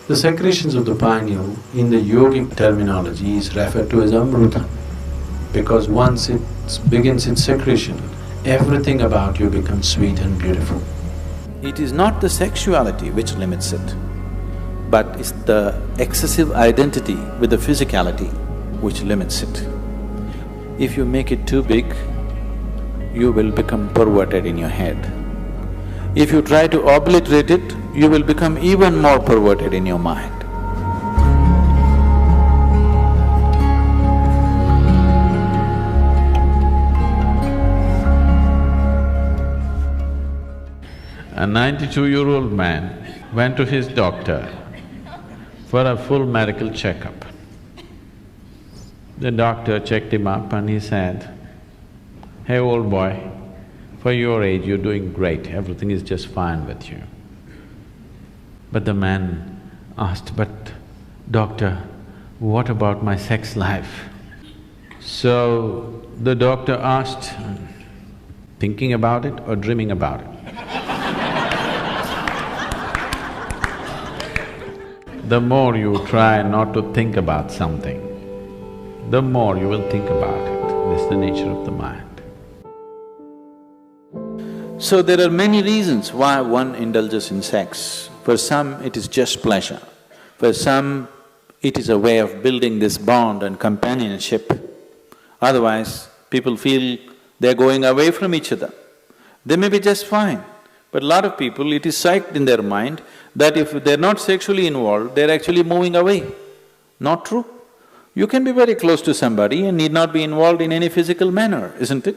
The secretions of the pineal in the yogic terminology is referred to as amruta, because once it begins its secretion, everything about you becomes sweet and beautiful. It is not the sexuality which limits it, but it's the excessive identity with the physicality which limits it. If you make it too big, you will become perverted in your head. If you try to obliterate it, you will become even more perverted in your mind. A 92-year-old man went to his doctor for a full medical checkup. The doctor checked him up and he said, "Hey, old boy, for your age you're doing great, everything is just fine with you." But the man asked, "But doctor, what about my sex life?" So the doctor asked, "Thinking about it or dreaming about it?" The more you try not to think about something, the more you will think about it. This is the nature of the mind. So there are many reasons why one indulges in sex. For some, it is just pleasure. For some, it is a way of building this bond and companionship. Otherwise, people feel they're going away from each other. They may be just fine, but a lot of people, it is psyched in their mind that if they're not sexually involved, they're actually moving away. Not true. You can be very close to somebody and need not be involved in any physical manner, isn't it?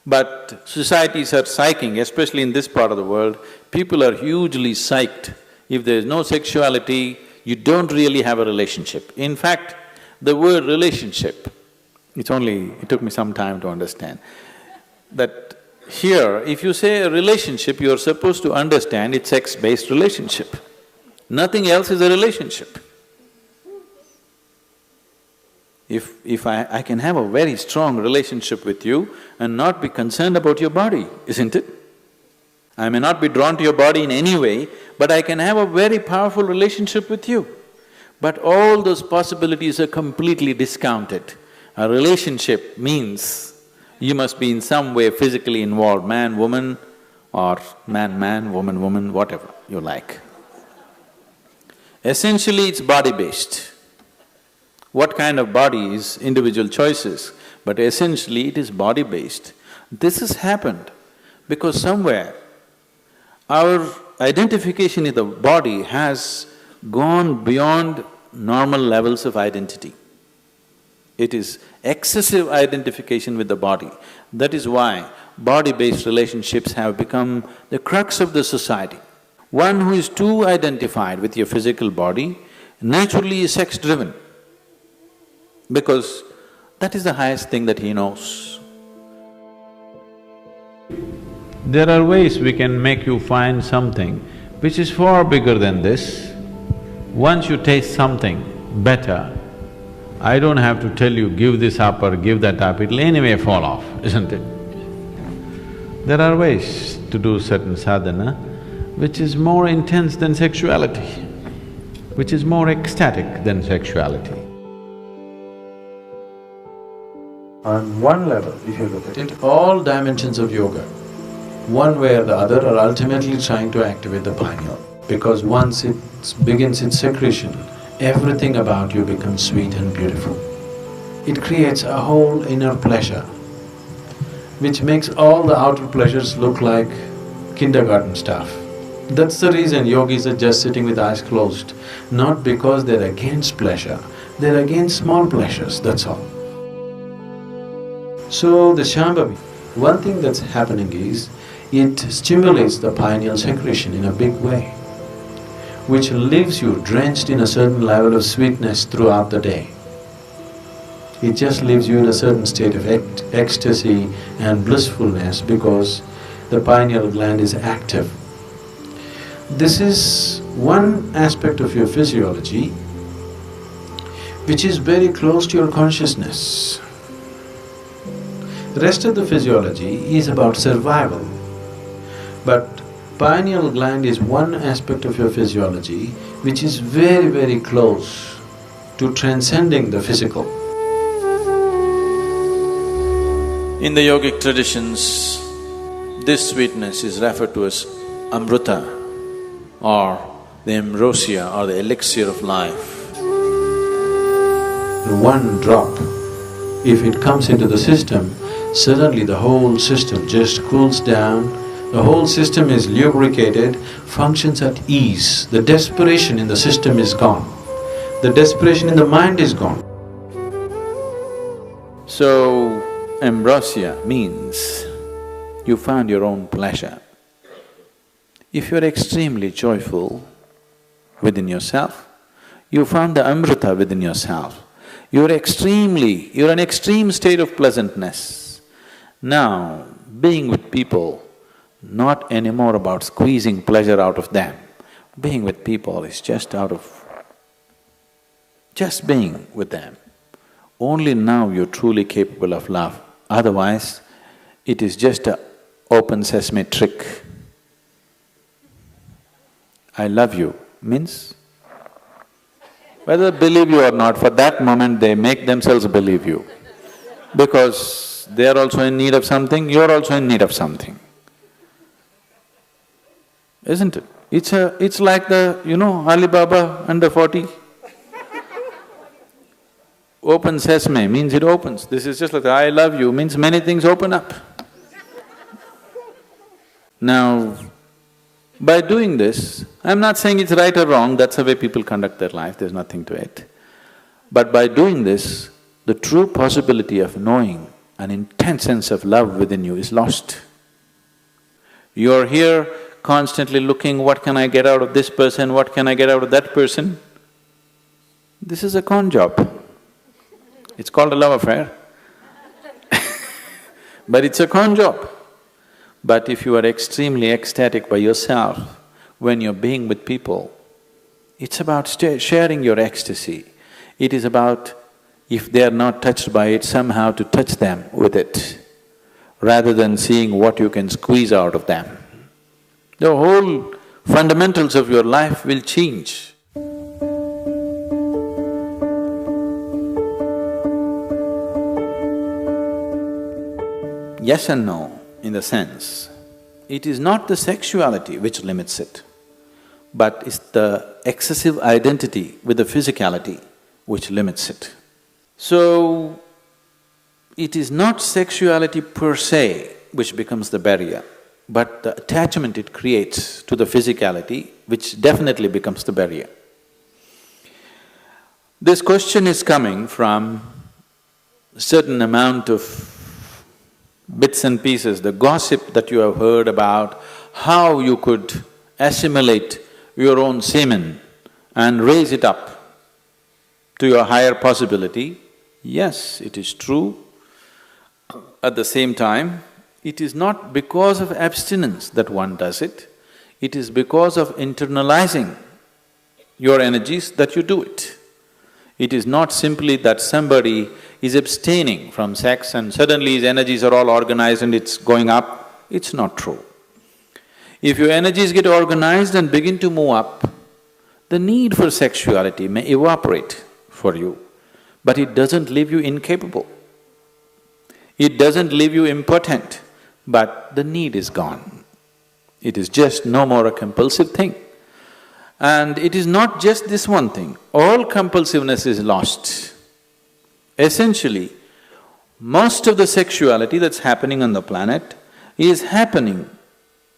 But societies are psyching, especially in this part of the world, people are hugely psyched. If there is no sexuality, you don't really have a relationship. In fact, the word relationship, it took me some time to understand, that here, if you say a relationship, you're supposed to understand it's sex-based relationship. Nothing else is a relationship. If I can have a very strong relationship with you and not be concerned about your body, isn't it? I may not be drawn to your body in any way, but I can have a very powerful relationship with you. But all those possibilities are completely discounted. A relationship means you must be in some way physically involved, man-woman or man-man, woman-woman, whatever you like. Essentially, it's body-based. What kind of body is individual choices, but essentially it is body-based. This has happened because somewhere our identification in the body has gone beyond normal levels of identity. It is excessive identification with the body. That is why body-based relationships have become the crux of the society. One who is too identified with your physical body naturally is sex-driven, because that is the highest thing that he knows. There are ways we can make you find something which is far bigger than this. Once you taste something better, I don't have to tell you, give this up or give that up, it'll anyway fall off, isn't it? There are ways to do certain sadhana which is more intense than sexuality, which is more ecstatic than sexuality. On one level, if you look at it, all dimensions of yoga, one way or the other, are ultimately trying to activate the pineal. Because once it begins its secretion, everything about you becomes sweet and beautiful. It creates a whole inner pleasure, which makes all the outer pleasures look like kindergarten stuff. That's the reason yogis are just sitting with eyes closed, not because they're against pleasure, they're against small pleasures, that's all. So the Shambhavi, one thing that's happening is, it stimulates the pineal secretion in a big way, which leaves you drenched in a certain level of sweetness throughout the day. It just leaves you in a certain state of ecstasy and blissfulness because the pineal gland is active. This is one aspect of your physiology which is very close to your consciousness. The rest of the physiology is about survival. But Pineal gland is one aspect of your physiology which is very, very close to transcending the physical. In the yogic traditions, this sweetness is referred to as amrita or the ambrosia or the elixir of life. One drop, if it comes into the system, suddenly the whole system just cools down, the whole system is lubricated, functions at ease. The desperation in the system is gone. The desperation in the mind is gone. So, ambrosia means you found your own pleasure. If you're extremely joyful within yourself, you found the amrita within yourself. You're an extreme state of pleasantness. Now, being with people, not anymore about squeezing pleasure out of them. Being with people is just being with them. Only now you're truly capable of love. Otherwise, it is just a open sesame trick. I love you means, whether they believe you or not, for that moment they make themselves believe you. Because they are also in need of something, you're also in need of something. Isn't it? It's like the, Alibaba under 40. Open sesame means it opens. This is just like the I love you means many things open up. Now, by doing this, I'm not saying it's right or wrong, that's the way people conduct their life, there's nothing to it. But by doing this, the true possibility of knowing an intense sense of love within you is lost. You're here constantly looking, what can I get out of this person, what can I get out of that person? This is a con job. It's called a love affair. But it's a con job. But if you are extremely ecstatic by yourself, when you're being with people, it's about sharing your ecstasy. It is about, if they are not touched by it, somehow to touch them with it, rather than seeing what you can squeeze out of them. The whole fundamentals of your life will change. Yes and no, in the sense, it is not the sexuality which limits it, but it's the excessive identity with the physicality which limits it. So, it is not sexuality per se which becomes the barrier, but the attachment it creates to the physicality which definitely becomes the barrier. This question is coming from a certain amount of bits and pieces, the gossip that you have heard about how you could assimilate your own semen and raise it up to your higher possibility. Yes, it is true. At the same time, it is not because of abstinence that one does it, it is because of internalizing your energies that you do it. It is not simply that somebody is abstaining from sex and suddenly his energies are all organized and it's going up. It's not true. If your energies get organized and begin to move up, the need for sexuality may evaporate for you, but it doesn't leave you incapable. It doesn't leave you impotent, but the need is gone. It is just no more a compulsive thing. And it is not just this one thing, all compulsiveness is lost. Essentially, most of the sexuality that's happening on the planet is happening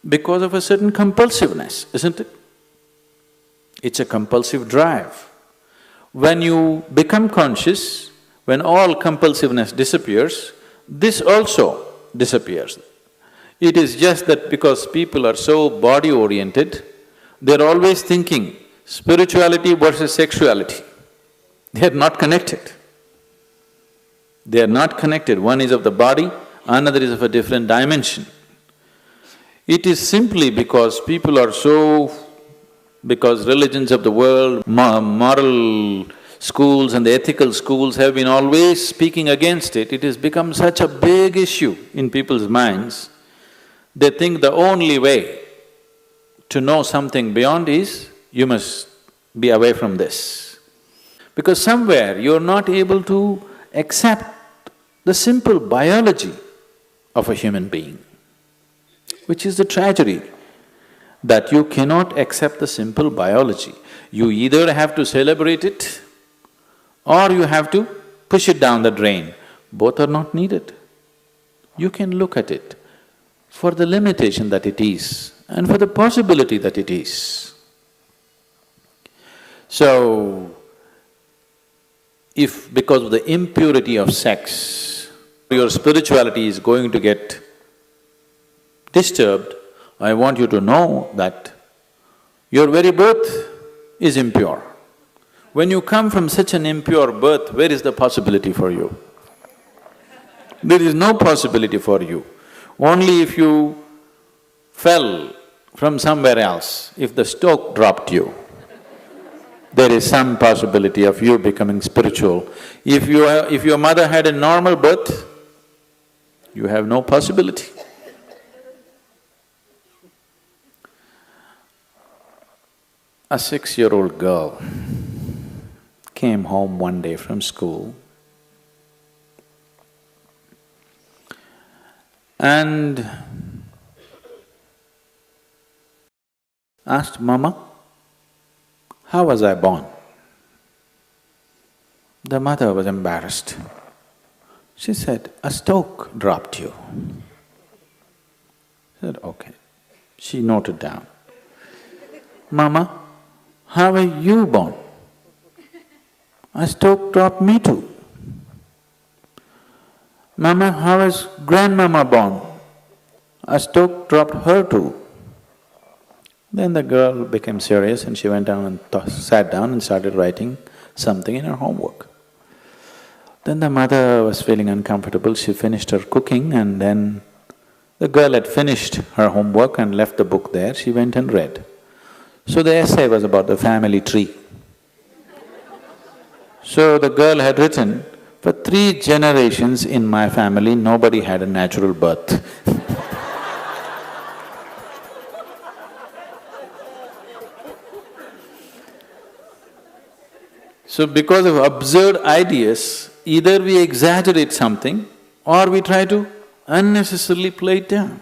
because of a certain compulsiveness, isn't it? It's a compulsive drive. When you become conscious, when all compulsiveness disappears, this also disappears. It is just that because people are so body-oriented, they're always thinking spirituality versus sexuality. They are not connected. They are not connected. One is of the body, another is of a different dimension. It is simply because people are because religions of the world, moral schools and the ethical schools have been always speaking against it, it has become such a big issue in people's minds. They think the only way to know something beyond is, you must be away from this. Because somewhere you're not able to accept the simple biology of a human being, which is the tragedy, that you cannot accept the simple biology. You either have to celebrate it or you have to push it down the drain. Both are not needed. You can look at it for the limitation that it is and for the possibility that it is. So, if because of the impurity of sex, your spirituality is going to get disturbed, I want you to know that your very birth is impure. When you come from such an impure birth, where is the possibility for you? There is no possibility for you. Only if you fell from somewhere else, if the stoke dropped you, there is some possibility of you becoming spiritual. If your mother had a normal birth, you have no possibility. A 6-year-old girl came home one day from school and asked, "Mama, how was I born?" The mother was embarrassed. She said, "A stoke dropped you." She said, "Okay." She noted down, "Mama, how were you born?" "A stoke dropped me too." "Mama, how was grandmama born?" "A stoke dropped her too." Then the girl became serious and she went down and sat down and started writing something in her homework. Then the mother was feeling uncomfortable, she finished her cooking and then the girl had finished her homework and left the book there, she went and read. So the essay was about the family tree. So the girl had written, "For 3 generations in my family, nobody had a natural birth." So because of absurd ideas, either we exaggerate something or we try to unnecessarily play it down.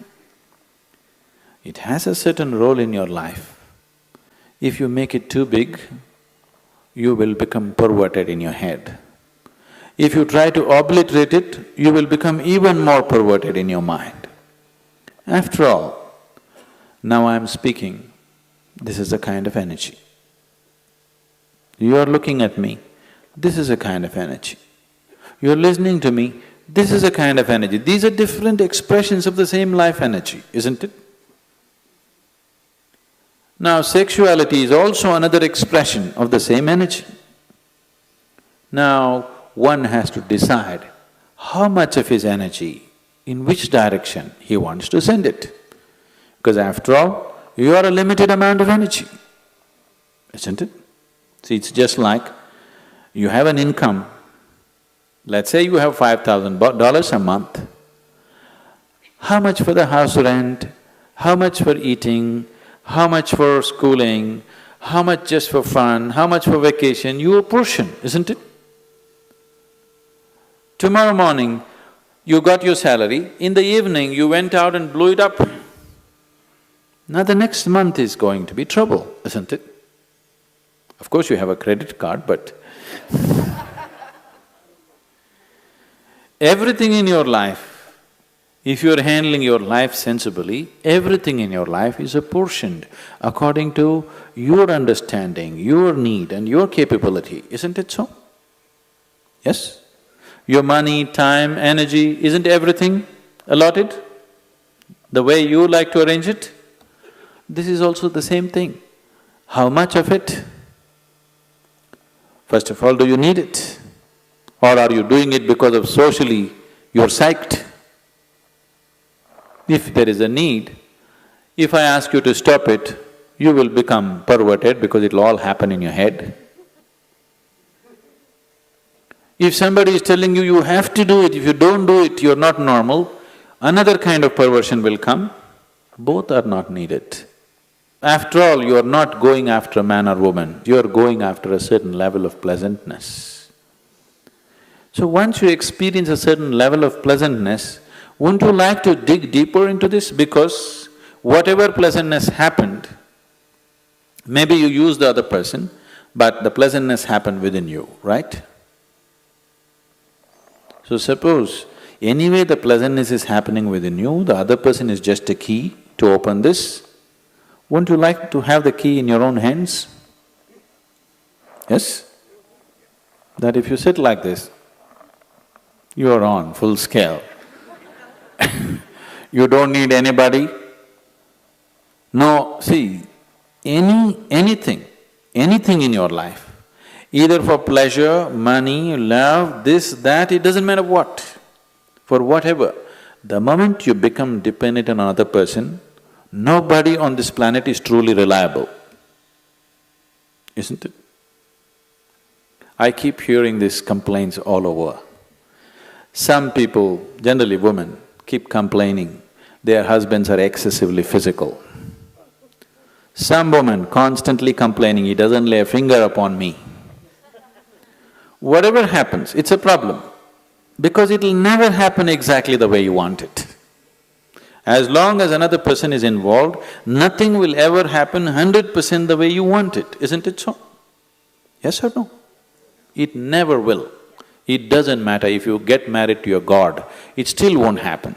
It has a certain role in your life. If you make it too big, you will become perverted in your head. If you try to obliterate it, you will become even more perverted in your mind. After all, now I am speaking, this is a kind of energy. You are looking at me, this is a kind of energy. You are listening to me, this is a kind of energy. These are different expressions of the same life energy, isn't it? Now, sexuality is also another expression of the same energy. Now, one has to decide how much of his energy, in which direction he wants to send it. Because after all, you are a limited amount of energy, isn't it? See, it's just like you have an income, let's say you have $5,000 a month. How much for the house rent, how much for eating, how much for schooling, how much just for fun, how much for vacation, you apportion, isn't it? Tomorrow morning, you got your salary, in the evening you went out and blew it up. Now the next month is going to be trouble, isn't it? Of course you have a credit card, but everything in your life, if you're handling your life sensibly, everything in your life is apportioned according to your understanding, your need and your capability, isn't it so? Yes? Your money, time, energy, isn't everything allotted the way you like to arrange it? This is also the same thing. How much of it? First of all, do you need it? Or are you doing it because of socially you're psyched? If there is a need, if I ask you to stop it, you will become perverted because it'll all happen in your head. If somebody is telling you, you have to do it, if you don't do it, you're not normal, another kind of perversion will come. Both are not needed, After all, you are not going after a man or woman, you are going after a certain level of pleasantness. So once you experience a certain level of pleasantness, wouldn't you like to dig deeper into this? Because whatever pleasantness happened, maybe you used the other person, but the pleasantness happened within you, right? So suppose anyway the pleasantness is happening within you, the other person is just a key to open this, wouldn't you like to have the key in your own hands? Yes? That if you sit like this, you are on full scale. You don't need anybody. No, see, anything in your life, either for pleasure, money, love, this, that, it doesn't matter what, for whatever, the moment you become dependent on another person, nobody on this planet is truly reliable, isn't it? I keep hearing these complaints all over. Some people, generally women, keep complaining their husbands are excessively physical. Some woman constantly complaining, he doesn't lay a finger upon me. Whatever happens, it's a problem, because it'll never happen exactly the way you want it. As long as another person is involved, nothing will ever happen 100% the way you want it, isn't it so? Yes or no? It never will. It doesn't matter if you get married to your god, it still won't happen.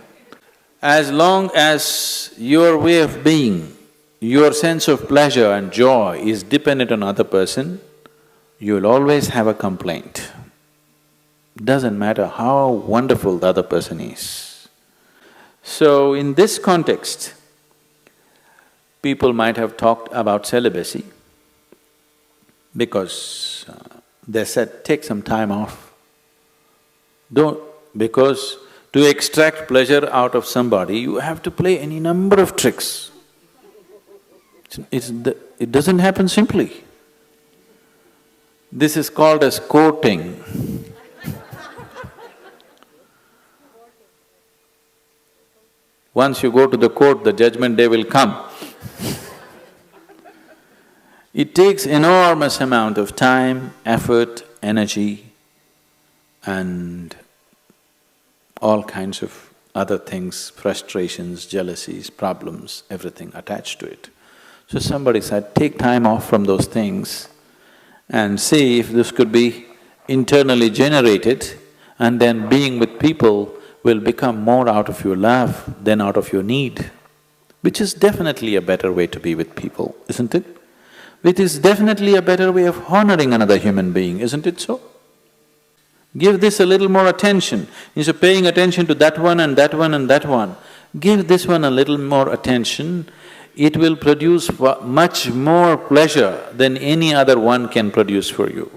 As long as your way of being, your sense of pleasure and joy is dependent on another person, you'll always have a complaint. Doesn't matter how wonderful the other person is. So in this context, people might have talked about celibacy because they said, take some time off. Because to extract pleasure out of somebody, you have to play any number of tricks. It doesn't happen simply. This is called as courting. Once you go to the court, the judgment day will come. It takes enormous amount of time, effort, energy, and all kinds of other things, frustrations, jealousies, problems, everything attached to it. So somebody said, take time off from those things and see if this could be internally generated, and then being with people will become more out of your love than out of your need, which is definitely a better way to be with people, isn't it? It is definitely a better way of honoring another human being, isn't it so? Give this a little more attention. Instead of paying attention to that one and that one and that one, give this one a little more attention. It will produce much more pleasure than any other one can produce for you.